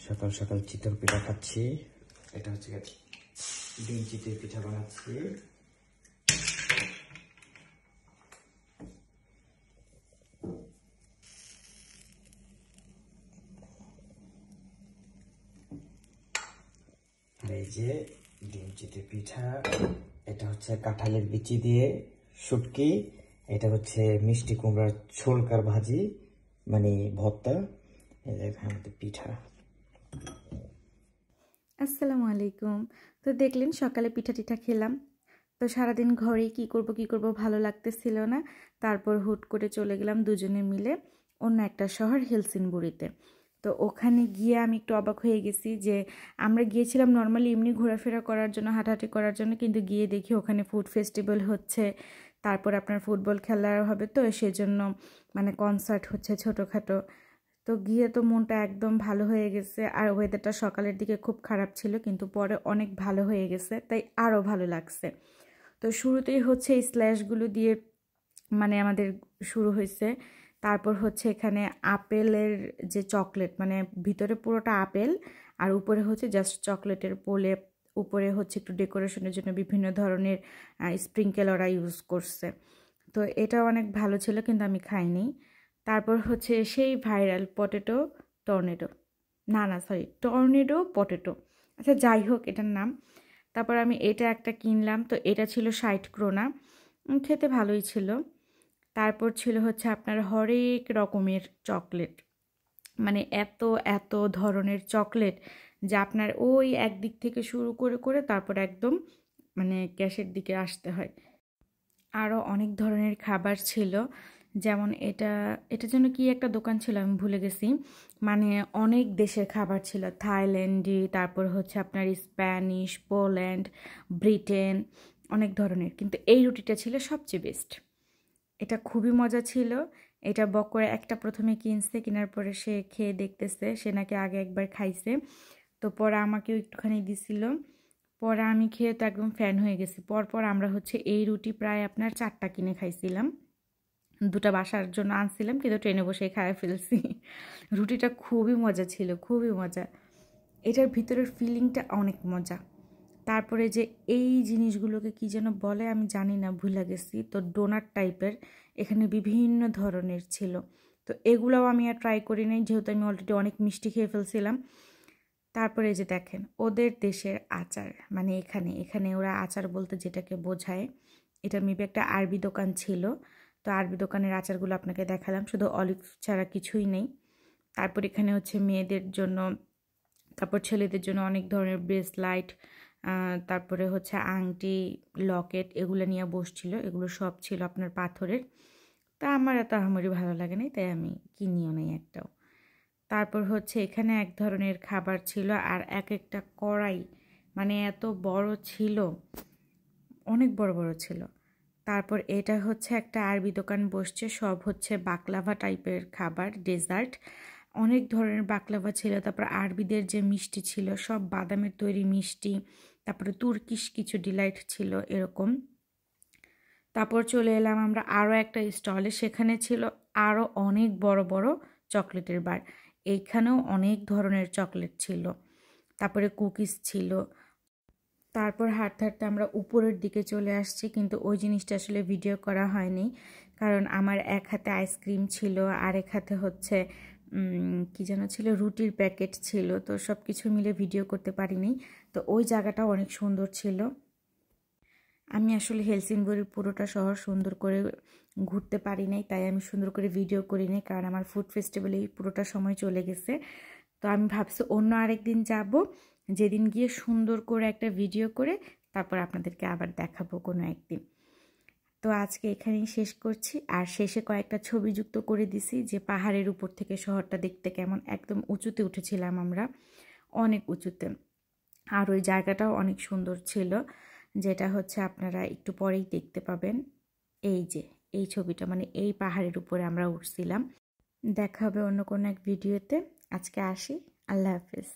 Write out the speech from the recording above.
সকাল সকাল চিতল পিঠা খাচ্ছি। এটা হচ্ছে ডিম চিতল পিঠা বানাচ্ছি। আর এই যে ডিম চিতল পিঠা, এটা হচ্ছে কাঁঠালের বিচি দিয়ে শুটকি, এটা হচ্ছে মিষ্টি কুমড়ার ছোলকার ভাজি মানে ভর্তা, এই যে আমাদের পিঠা। আসসালামু আলাইকুম। তো দেখলেন সকালে পিঠা টিঠা খেলাম। তো সারাদিন ঘরেই কি করব ভালো লাগতেছিল না। তারপর হুট করে চলে গেলাম দুজনে মিলে অন্য একটা শহর হেলসিনবুরিতে। তো ওখানে গিয়ে আমি একটু অবাক হয়ে গেছি যে আমরা গিয়েছিলাম নর্মালি এমনি ঘোরাফেরা করার জন্য, হাঁটাহাঁটি করার জন্য, কিন্তু গিয়ে দেখি ওখানে ফুড ফেস্টিভ্যাল হচ্ছে। তারপর আপনার ফুটবল খেলা হবে, তো সেজন্য মানে কনসার্ট হচ্ছে ছোটোখাটো। তো গিয়ে তো মনটা একদম ভালো হয়ে গেছে। আর ওয়েদারটা সকালের দিকে খুব খারাপ ছিল, কিন্তু পরে অনেক ভালো হয়ে গেছে, তাই আরও ভালো লাগছে। তো শুরুতেই হচ্ছে এই স্ল্যাশগুলো দিয়ে মানে আমাদের শুরু হয়েছে। তারপর হচ্ছে এখানে আপেলের যে চকলেট, মানে ভিতরে পুরোটা আপেল আর উপরে হচ্ছে জাস্ট চকলেটের পোলে, উপরে হচ্ছে একটু ডেকোরেশনের জন্য বিভিন্ন ধরনের স্প্রিঙ্কেল ওরা ইউজ করছে। তো এটা অনেক ভালো ছিল, কিন্তু আমি খাইনি। তারপর হচ্ছে সেই viral potato tornado, tornado potato, আচ্ছা যাই হোক এটার নাম। তারপর আমি এটা একটা কিনলাম, তো এটা ছিল 60 ক্রোনা, খেতে ভালোই ছিল। তারপর ছিল হচ্ছে আপনার হরেক রকমের চকলেট, মানে এত এত ধরনের চকলেট যে আপনার ওই একদিক থেকে শুরু করে করে তারপর একদম মানে গ্যাসের দিকে আসতে হয়। আরও অনেক ধরনের খাবার ছিল, যেমন এটা যেন কি একটা দোকান ছিল আমি ভুলে গেছি। মানে অনেক দেশের খাবার ছিল, থাইল্যান্ডি, তারপর হচ্ছে আপনার স্প্যানিশ, পোল্যান্ড, ব্রিটেন, অনেক ধরনের। কিন্তু এই রুটিটা ছিল সবচেয়ে বেস্ট, এটা খুবই মজা ছিল। এটা বক্করে একটা প্রথমে কিনছে, কেনার পরে সে খেয়ে দেখতেছে, সে নাকি আগে একবার খাইছে, তো পরে আমাকেও একটুখানি দিছিল। পরে আমি খেয়ে তো একদম ফ্যান হয়ে গেছি। পরপর আমরা হচ্ছে এই রুটি প্রায় আপনার 4টা কিনে খাইছিলাম, 2টা বাসার জন্য আনছিলাম, কিন্তু ট্রেনে বসে খাইয়ে ফেলছি। রুটিটা খুবই মজা ছিল, খুবই মজা। এটার ভিতরের ফিলিংটা অনেক মজা। তারপরে যে এই জিনিসগুলোকে কি যেন বলে আমি জানি না, ভুলে গেছি। তো ডোনাট টাইপের এখানে বিভিন্ন ধরনের ছিল, তো এগুলোও আমি আর ট্রাই করি নাই, যেহেতু আমি অলরেডি অনেক মিষ্টি খেয়ে ফেলছিলাম। তারপরে যে দেখেন ওদের দেশের আচার, মানে এখানে ওরা আচার বলতে যেটাকে বোঝায়, এটা মেবি একটা আরবি দোকান ছিল। তো আরবি দোকানের আচারগুলো আপনাকে দেখালাম, শুধু অলিভ ছাড়া কিছুই নেই। তারপর এখানে হচ্ছে মেয়েদের জন্য, তারপর ছেলেদের জন্য অনেক ধরনের ব্রেসলাইট, তারপরে হচ্ছে আংটি, লকেট, এগুলো নিয়ে বসছিল। এগুলো সব ছিল আপনার পাথরের। তা আমার এত আহামরি ভালো লাগে নাই, তাই আমি কিনিও নাই একটাও। তারপর হচ্ছে এখানে এক ধরনের খাবার ছিল, আর এক একটা কড়াই মানে এত বড় ছিল, অনেক বড় বড় ছিল। তারপর এটা হচ্ছে একটা আরবি দোকান বসছে, সব হচ্ছে বাকলাভা টাইপের খাবার, ডেজার্ট, অনেক ধরনের বাকলাভা ছিল। তারপর আরবিদের যে মিষ্টি ছিল সব বাদামের তৈরি মিষ্টি, তারপরে তুর্কিশ কিছু ডিলাইট ছিল এরকম। তারপর চলে এলাম আমরা আরও একটা স্টলে, সেখানে ছিল আরও অনেক বড় বড় চকলেটের বার। এইখানেও অনেক ধরনের চকলেট ছিল, তারপরে কুকিজ ছিল। তারপর হাঁটতে হাঁটতে আমরা উপরের দিকে চলে আসছি, কিন্তু ওই জিনিসটা আসলে ভিডিও করা হয়নি, কারণ আমার এক হাতে আইসক্রিম ছিল, আর এক হাতে হচ্ছে কী যেন ছিল, রুটির প্যাকেট ছিল, তো সব কিছু মিলে ভিডিও করতে পারিনি। তো ওই জায়গাটাও অনেক সুন্দর ছিল। আমি আসলে হেলসিনবুরির পুরোটা শহর সুন্দর করে ঘুরতে পারি নাই, তাই আমি সুন্দর করে ভিডিও করি নাই, কারণ আমার ফুড ফেস্টিভ্যালেই পুরোটা সময় চলে গেছে। তো আমি ভাবছি অন্য আরেক দিন যাব, যেদিন গিয়ে সুন্দর করে একটা ভিডিও করে তারপর আপনাদেরকে আবার দেখাবো কোনো একদিন। তো আজকে এখানেই শেষ করছি, আর শেষে কয়েকটা ছবি যুক্ত করে দিছি যে পাহাড়ের উপর থেকে শহরটা দেখতে কেমন। একদম উঁচুতে উঠেছিলাম আমরা, অনেক উঁচুতে, আর ওই জায়গাটাও অনেক সুন্দর ছিল, যেটা হচ্ছে আপনারা একটু পরেই দেখতে পাবেন। এই যে এই ছবিটা, মানে এই পাহাড়ের উপরে আমরা উঠছিলাম। দেখা হবে অন্য কোনো এক ভিডিওতে। আজকে আসি, আল্লাহ হাফেজ।